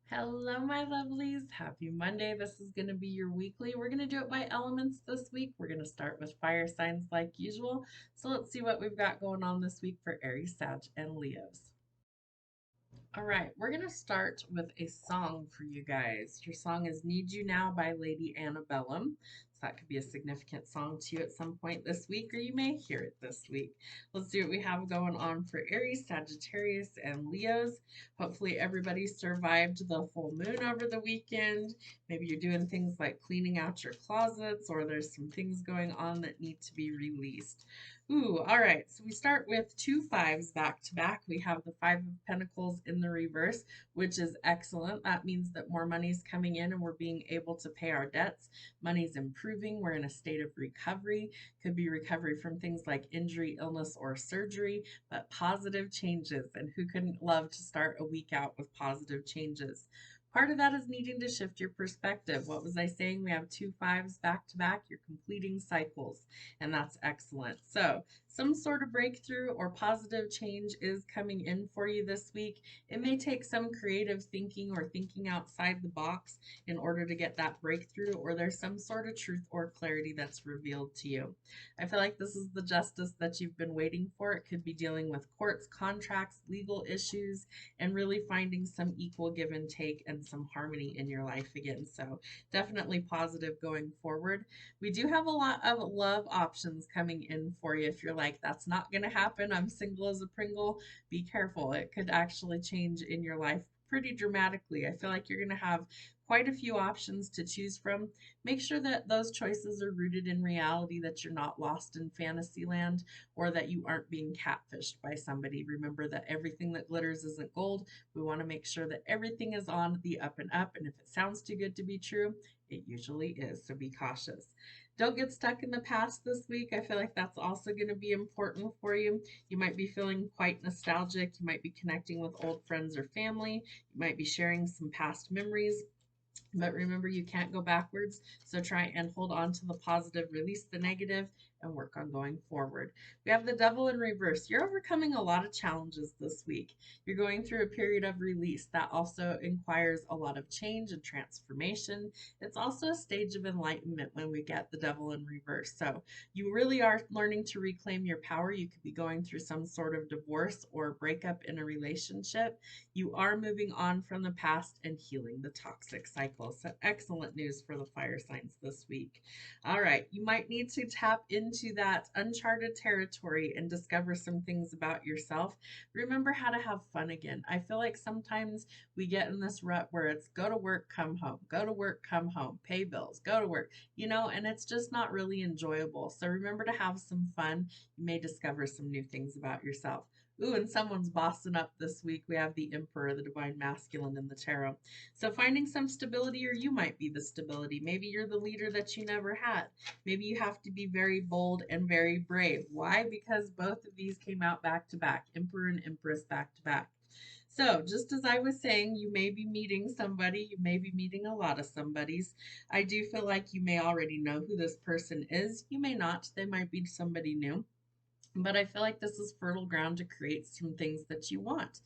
Hello, my lovelies. Happy Monday. This is going to be your weekly. We're going to do it by elements this week. We're going to start with fire signs like usual. So let's see what we've got going on this week for Aries, Sag, and Leos. All right, we're going to start with a song for you guys. Your song is Need You Now by Lady Antebellum. So that could be a significant song to you at some point this week, or you may hear it this week. Let's see what we have going on for Aries, Sagittarius, and Leos. Hopefully, everybody survived the full moon over the weekend. Maybe you're doing things like cleaning out your closets, or there's some things going on that need to be released. Ooh, all right. So we start with two fives back to back. We have the Five of Pentacles in the reverse, which is excellent. That means that more money is coming in and we're being able to pay our debts. Money's improving. We're in a state of recovery. Could be recovery from things like injury, illness, or surgery, but positive changes. And who couldn't love to start a week out with positive changes? Part of that is needing to shift your perspective. What was I saying? We have two fives back to back. You're completing cycles, and that's excellent. So, some sort of breakthrough or positive change is coming in for you this week. It may take some creative thinking or thinking outside the box in order to get that breakthrough, or there's some sort of truth or clarity that's revealed to you. I feel like this is the justice that you've been waiting for. It could be dealing with courts, contracts, legal issues, and really finding some equal give and take and some harmony in your life again. So, definitely positive going forward. We do have a lot of love options coming in for you. If you're like, that's not going to happen, I'm single as a Pringle, be careful. It could actually change in your life pretty dramatically. I feel like you're going to have quite a few options to choose from. Make sure that those choices are rooted in reality, that you're not lost in fantasy land, or that you aren't being catfished by somebody. Remember that everything that glitters isn't gold. We want to make sure that everything is on the up and up. And if it sounds too good to be true, it usually is. So be cautious. Don't get stuck in the past this week. I feel like that's also going to be important for you. You might be feeling quite nostalgic. You might be connecting with old friends or family. You might be sharing some past memories. But remember, you can't go backwards. So try and hold on to the positive, release the negative, and work on going forward. We have the devil in reverse. You're overcoming a lot of challenges this week. You're going through a period of release that also inquires a lot of change and transformation. It's also a stage of enlightenment when we get the devil in reverse. So you really are learning to reclaim your power. You could be going through some sort of divorce or breakup in a relationship. You are moving on from the past and healing the toxic cycle. So, excellent news for the fire signs this week. All right, you might need to tap into that uncharted territory and discover some things about yourself. Remember how to have fun again. I feel like sometimes we get in this rut where it's go to work, come home, go to work, come home, pay bills, go to work, and it's just not really enjoyable. So, remember to have some fun. You may discover some new things about yourself. Ooh, and someone's bossing up this week. We have the Emperor, the Divine Masculine in the tarot. So finding some stability, or you might be the stability. Maybe you're the leader that you never had. Maybe you have to be very bold and very brave. Why? Because both of these came out back to back, Emperor and Empress back to back. So, just as I was saying, you may be meeting somebody, you may be meeting a lot of somebodies. I do feel like you may already know who this person is. You may not, they might be somebody new. But I feel like this is fertile ground to create some things that you want.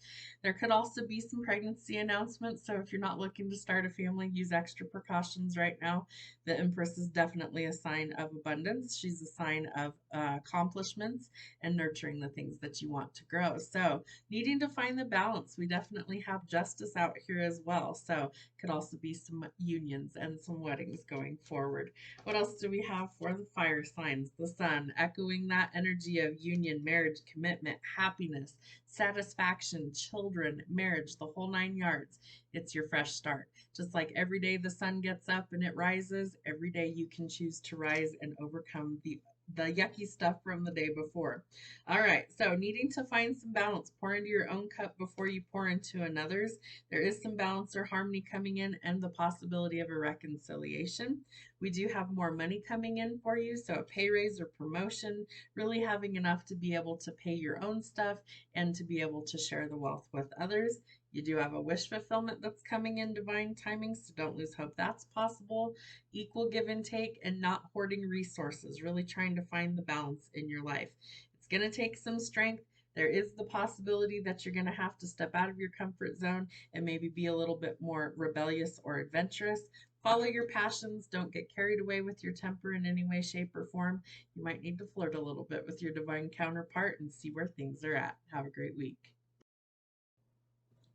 There could also be some pregnancy announcements. So if you're not looking to start a family, use extra precautions right now. The Empress is definitely a sign of abundance. She's a sign of accomplishments and nurturing the things that you want to grow. So needing to find the balance. We definitely have justice out here as well. So could also be some unions and some weddings going forward. What else do we have for the fire signs? The sun, echoing that energy of union, marriage, commitment, happiness, satisfaction, children, marriage, the whole nine yards. It's your fresh start. Just like every day the sun gets up and it rises, every day you can choose to rise and overcome the yucky stuff from the day before. All right, so needing to find some balance, pour into your own cup before you pour into another's. There is some balance or harmony coming in and the possibility of a reconciliation. We do have more money coming in for you, so a pay raise or promotion, really having enough to be able to pay your own stuff and to be able to share the wealth with others. You do have a wish fulfillment that's coming in divine timing, so don't lose hope that's possible. Equal give and take and not hoarding resources, really trying to find the balance in your life. It's going to take some strength. There is the possibility that you're going to have to step out of your comfort zone and maybe be a little bit more rebellious or adventurous. Follow your passions. Don't get carried away with your temper in any way, shape, or form. You might need to flirt a little bit with your divine counterpart and see where things are at. Have a great week.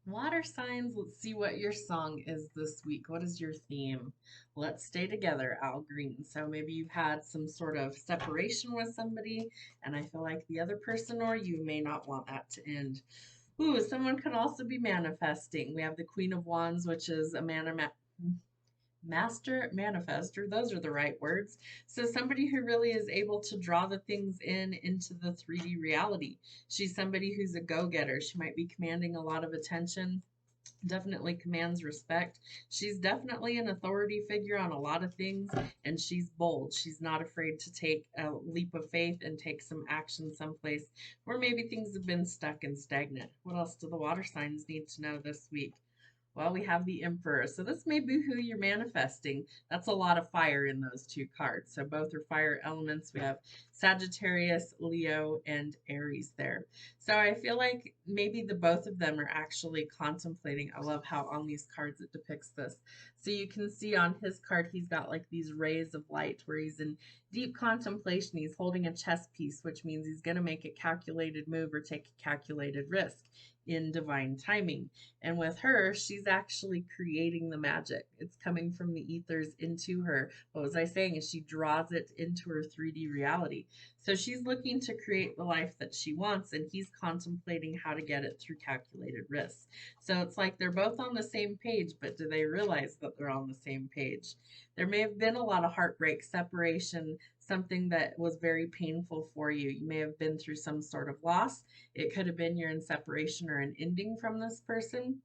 Water signs, let's see what your song is this week. What is your theme? Let's stay together, Al Green. So maybe you've had some sort of separation with somebody, and I feel like the other person or you may not want that to end. Ooh, someone could also be manifesting. We have the Queen of Wands, which is a master manifester. Those are the right words. So somebody who really is able to draw the things into the 3D reality. She's somebody who's a go-getter. She might be commanding a lot of attention, definitely commands respect. She's definitely an authority figure on a lot of things, and she's bold. She's not afraid to take a leap of faith and take some action someplace where maybe things have been stuck and stagnant. What else do the water signs need to know this week? Well, we have the Emperor. So this may be who you're manifesting. That's a lot of fire in those two cards. So both are fire elements. We have Sagittarius, Leo, and Aries there. So I feel like maybe the both of them are actually contemplating. I love how on these cards it depicts this. So you can see on his card, he's got like these rays of light where he's in deep contemplation. He's holding a chess piece, which means he's going to make a calculated move or take a calculated risk in divine timing. And with her, she's actually creating the magic. It's coming from the ethers into her. What was I saying? Is she draws it into her 3D reality. So she's looking to create the life that she wants, and he's contemplating how to get it through calculated risks. So it's like they're both on the same page, but do they realize that they're on the same page? There may have been a lot of heartbreak, separation, something that was very painful for you. You may have been through some sort of loss. It could have been you're in separation or an ending from this person.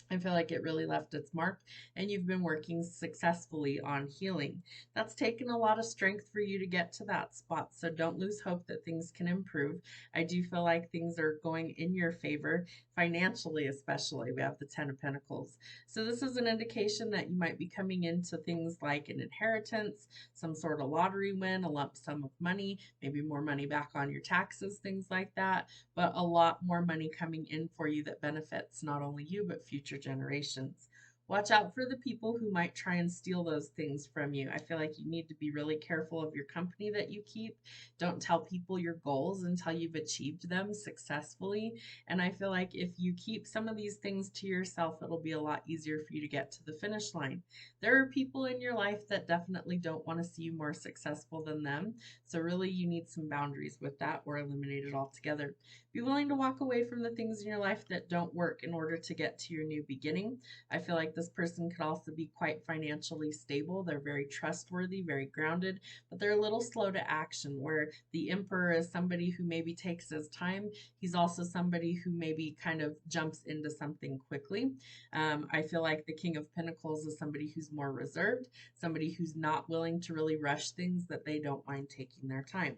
I feel like it really left its mark, and you've been working successfully on healing. That's taken a lot of strength for you to get to that spot, so don't lose hope that things can improve. I do feel like things are going in your favor, financially especially. We have the Ten of Pentacles. So this is an indication that you might be coming into things like an inheritance, some sort of lottery win, a lump sum of money, maybe more money back on your taxes, things like that, but a lot more money coming in for you that benefits not only you, but future generations. Watch out for the people who might try and steal those things from you. I feel like you need to be really careful of your company that you keep. Don't tell people your goals until you've achieved them successfully. And I feel like if you keep some of these things to yourself, it'll be a lot easier for you to get to the finish line. There are people in your life that definitely don't want to see you more successful than them. So really you need some boundaries with that or eliminate it altogether. Be willing to walk away from the things in your life that don't work in order to get to your new beginning. I feel like this person could also be quite financially stable. They're very trustworthy, very grounded, but they're a little slow to action, where the Emperor is somebody who maybe takes his time. He's also somebody who maybe kind of jumps into something quickly. I feel like the King of Pentacles is somebody who's more reserved, somebody who's not willing to really rush things, that they don't mind taking their time.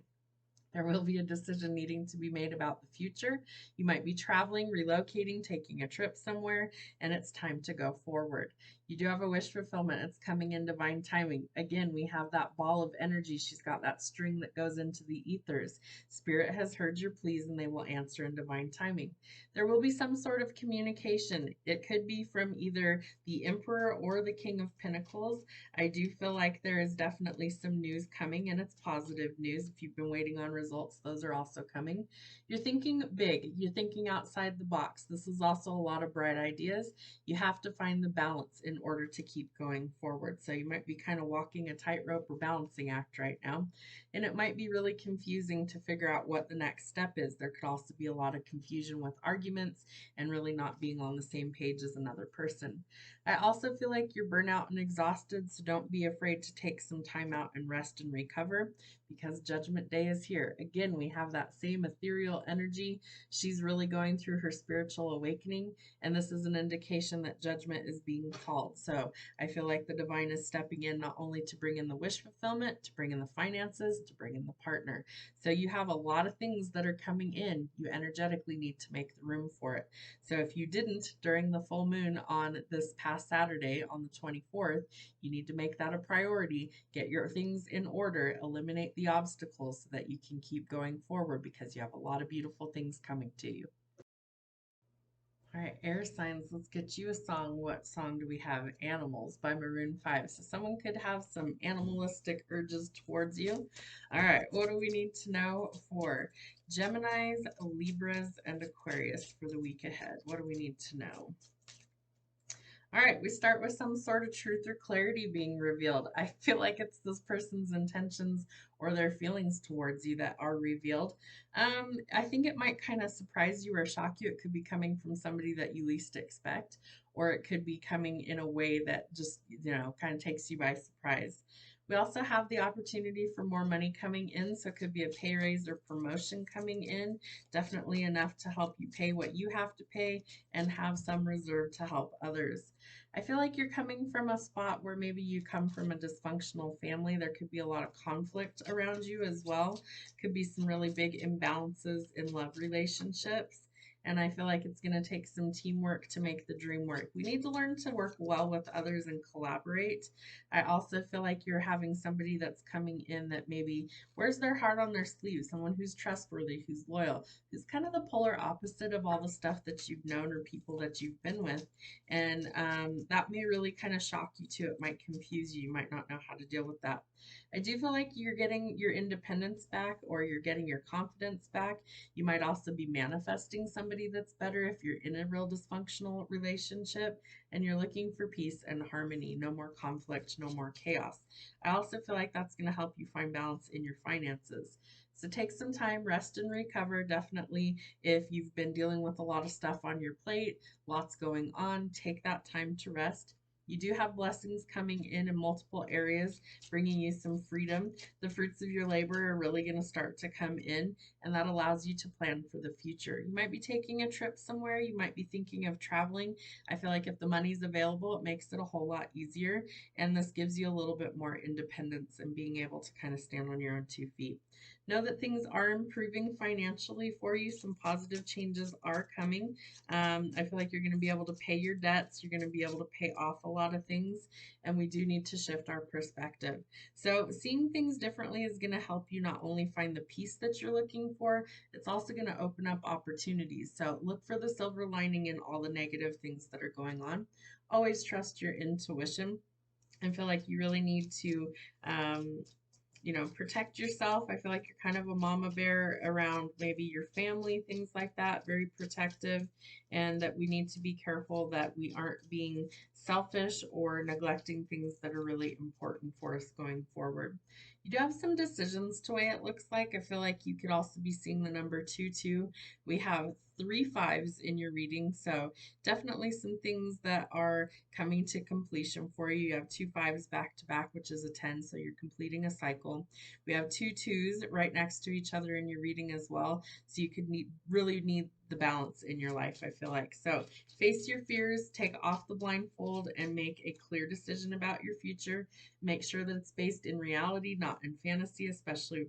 There will be a decision needing to be made about the future. You might be traveling, relocating, taking a trip somewhere, and it's time to go forward. You do have a wish fulfillment. It's coming in divine timing. Again, we have that ball of energy. She's got that string that goes into the ethers. Spirit has heard your pleas, and they will answer in divine timing. There will be some sort of communication. It could be from either the Emperor or the King of Pentacles. I do feel like there is definitely some news coming, and it's positive news. If you've been waiting on results, those are also coming. You're thinking big. You're thinking outside the box. This is also a lot of bright ideas. You have to find the balance in order to keep going forward. So you might be kind of walking a tightrope or balancing act right now, and it might be really confusing to figure out what the next step is. There could also be a lot of confusion with arguments and really not being on the same page as another person. I also feel like you're burnout and exhausted, so don't be afraid to take some time out and rest and recover, because Judgment Day is here. Again, we have that same ethereal energy. She's really going through her spiritual awakening, and this is an indication that judgment is being called. So I feel like the divine is stepping in not only to bring in the wish fulfillment, to bring in the finances, to bring in the partner. So you have a lot of things that are coming in. You energetically need to make the room for it. So if you didn't during the full moon on this past Saturday on the 24th, you need to make that a priority. Get your things in order, eliminate the obstacles so that you can keep going forward because you have a lot of beautiful things coming to you. All right, air signs, let's get you a song. What song do we have? Animals by Maroon 5. So someone could have some animalistic urges towards you. All right, what do we need to know for Geminis, Libras, and Aquarius for the week ahead? What do we need to know? All right, we start with some sort of truth or clarity being revealed. I feel like it's this person's intentions or their feelings towards you that are revealed. I think it might kind of surprise you or shock you. It could be coming from somebody that you least expect, or it could be coming in a way that just, kind of takes you by surprise. We also have the opportunity for more money coming in, so it could be a pay raise or promotion coming in, definitely enough to help you pay what you have to pay and have some reserve to help others. I feel like you're coming from a spot where maybe you come from a dysfunctional family. There could be a lot of conflict around you as well. Could be some really big imbalances in love relationships. And I feel like it's going to take some teamwork to make the dream work. We need to learn to work well with others and collaborate. I also feel like you're having somebody that's coming in that maybe wears their heart on their sleeve, someone who's trustworthy, who's loyal, who's kind of the polar opposite of all the stuff that you've known or people that you've been with. And that may really kind of shock you too. It might confuse you. You might not know how to deal with that. I do feel like you're getting your independence back or you're getting your confidence back. You might also be manifesting somebody that's better if you're in a real dysfunctional relationship and you're looking for peace and harmony, no more conflict, no more chaos. I also feel like that's going to help you find balance in your finances. So take some time, rest and recover. Definitely, if you've been dealing with a lot of stuff on your plate, lots going on, take that time to rest. You do have blessings coming in multiple areas, bringing you some freedom. The fruits of your labor are really going to start to come in, and that allows you to plan for the future. You might be taking a trip somewhere. You might be thinking of traveling. I feel like if the money's available, it makes it a whole lot easier, and this gives you a little bit more independence and being able to kind of stand on your own 2 feet. Know that things are improving financially for you. Some positive changes are coming. I feel like you're going to be able to pay your debts. You're going to be able to pay off a lot of things, and we do need to shift our perspective. So, seeing things differently is going to help you not only find the peace that you're looking for, it's also going to open up opportunities. So, look for the silver lining in all the negative things that are going on. Always trust your intuition. I feel like you really need to um, protect yourself. I feel like you're kind of a mama bear around maybe your family, things like that, very protective, and that we need to be careful that we aren't being selfish or neglecting things that are really important for us going forward. You do have some decisions to weigh, it looks like. I feel like you could also be seeing the number 2 2. We have 3 5s in your reading, so definitely some things that are coming to completion for you. You have 2 5s back to back, which is a 10, so you're completing a cycle. We have 2 2s right next to each other in your reading as well, so you could really need the balance in your life, I feel like. So face your fears, take off the blindfold, and make a clear decision about your future. Make sure that it's based in reality, not in fantasy, especially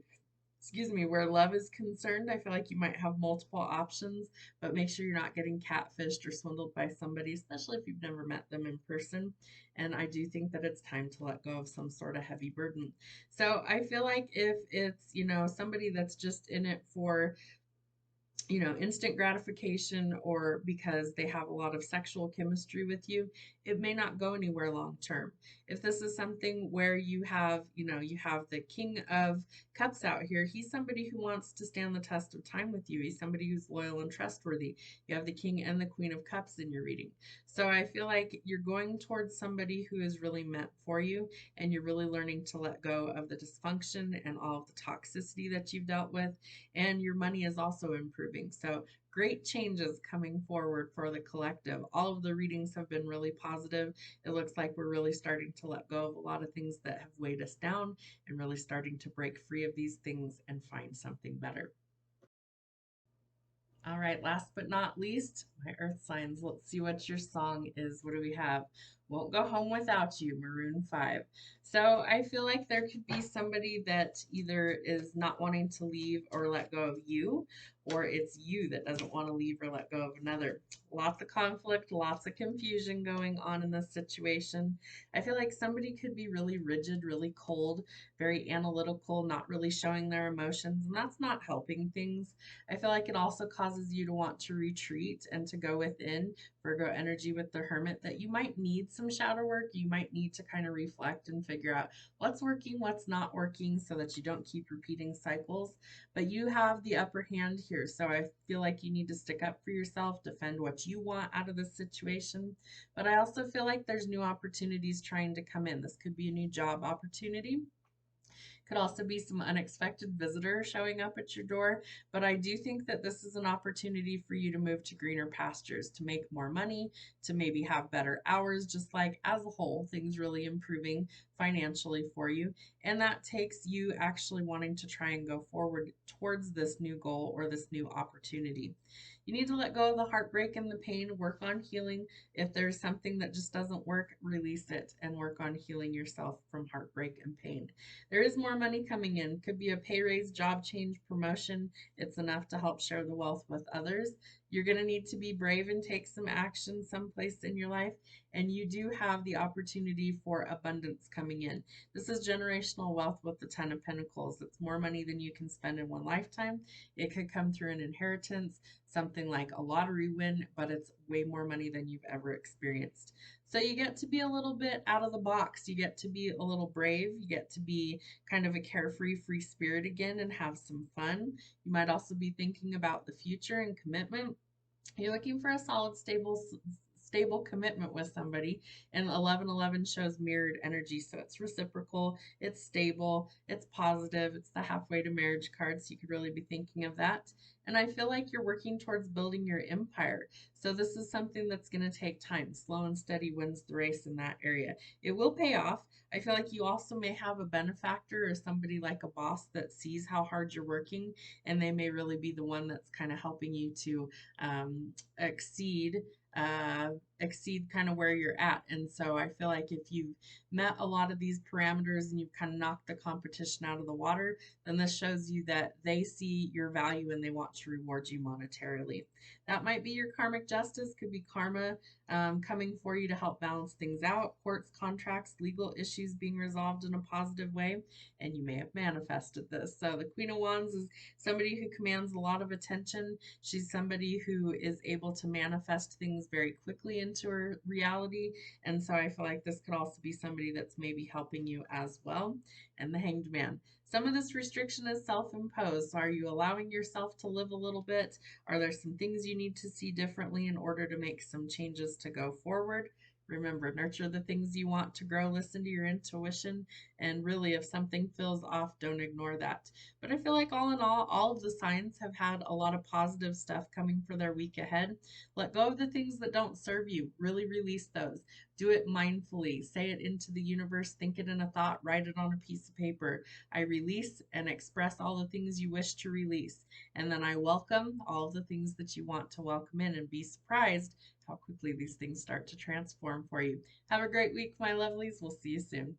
where love is concerned. I feel like you might have multiple options, but make sure you're not getting catfished or swindled by somebody, especially if you've never met them in person. And I do think that it's time to let go of some sort of heavy burden. So I feel like if it's, somebody that's just in it for instant gratification or because they have a lot of sexual chemistry with you, it may not go anywhere long term. If this is something where you have the King of Cups out here, he's somebody who wants to stand the test of time with you. He's somebody who's loyal and trustworthy. You have the King and the Queen of Cups in your reading. So I feel like you're going towards somebody who is really meant for you, and you're really learning to let go of the dysfunction and all of the toxicity that you've dealt with, and your money is also improving. So great changes coming forward for the collective. All of the readings have been really positive. It looks like we're really starting to let go of a lot of things that have weighed us down and really starting to break free of these things and find something better. All right, last but not least, my earth signs. Let's see what your song is. What do we have? Won't Go Home Without You, Maroon 5. So I feel like there could be somebody that either is not wanting to leave or let go of you, or it's you that doesn't want to leave or let go of another. Lots of conflict, lots of confusion going on in this situation. I feel like somebody could be really rigid, really cold, very analytical, not really showing their emotions, and that's not helping things. I feel like it also causes you to want to retreat and to go within. Virgo energy with the Hermit, that you might need some shadow work. You might need to kind of reflect and figure out what's working, what's not working, so that you don't keep repeating cycles. But you have the upper hand here. So I feel like you need to stick up for yourself, defend what you want out of this situation. But I also feel like there's new opportunities trying to come in. This could be a new job opportunity. Could also be some unexpected visitor showing up at your door. But I do think that this is an opportunity for you to move to greener pastures, to make more money, to maybe have better hours, just like as a whole, things really improving financially for you. And that takes you actually wanting to try and go forward towards this new goal or this new opportunity. You need to let go of the heartbreak and the pain, work on healing. If there's something that just doesn't work, release it and work on healing yourself from heartbreak and pain. There is more money coming in. Could be a pay raise, job change, promotion. It's enough to help share the wealth with others. You're going to need to be brave and take some action someplace in your life. And you do have the opportunity for abundance coming in. This is generational wealth with the Ten of Pentacles. It's more money than you can spend in one lifetime. It could come through an inheritance, something like a lottery win, but it's way more money than you've ever experienced. So you get to be a little bit out of the box. You get to be a little brave. You get to be kind of a carefree, free spirit again and have some fun. You might also be thinking about the future and commitment. You're looking for a solid, stable commitment with somebody, and 1111 shows mirrored energy, so it's reciprocal, it's stable, it's positive, it's the halfway to marriage card, so you could really be thinking of that. And I feel like you're working towards building your empire, so this is something that's going to take time. Slow and steady wins the race in that area. It will pay off. I feel like you also may have a benefactor or somebody like a boss that sees how hard you're working, and they may really be the one that's kind of helping you to exceed exceed kind of where you're at. And so I feel like if you've met a lot of these parameters and you've kind of knocked the competition out of the water, then this shows you that they see your value and they want to reward you monetarily. That might be your karmic justice, could be karma coming for you to help balance things out, courts, contracts, legal issues being resolved in a positive way, and you may have manifested this. So the Queen of Wands is somebody who commands a lot of attention. She's somebody who is able to manifest things very quickly into her reality. And so I feel like this could also be somebody that's maybe helping you as well. And the Hanged Man. Some of this restriction is self-imposed. So are you allowing yourself to live a little bit? Are there some things you need to see differently in order to make some changes to go forward? Remember, nurture the things you want to grow, listen to your intuition, and really, if something feels off, don't ignore that. But I feel like all in all of the signs have had a lot of positive stuff coming for their week ahead. Let go of the things that don't serve you. Really release those. Do it mindfully. Say it into the universe. Think it in a thought. Write it on a piece of paper. I release and express all the things you wish to release. And then I welcome all of the things that you want to welcome in, and be surprised how quickly these things start to transform for you. Have a great week, my lovelies. We'll see you soon.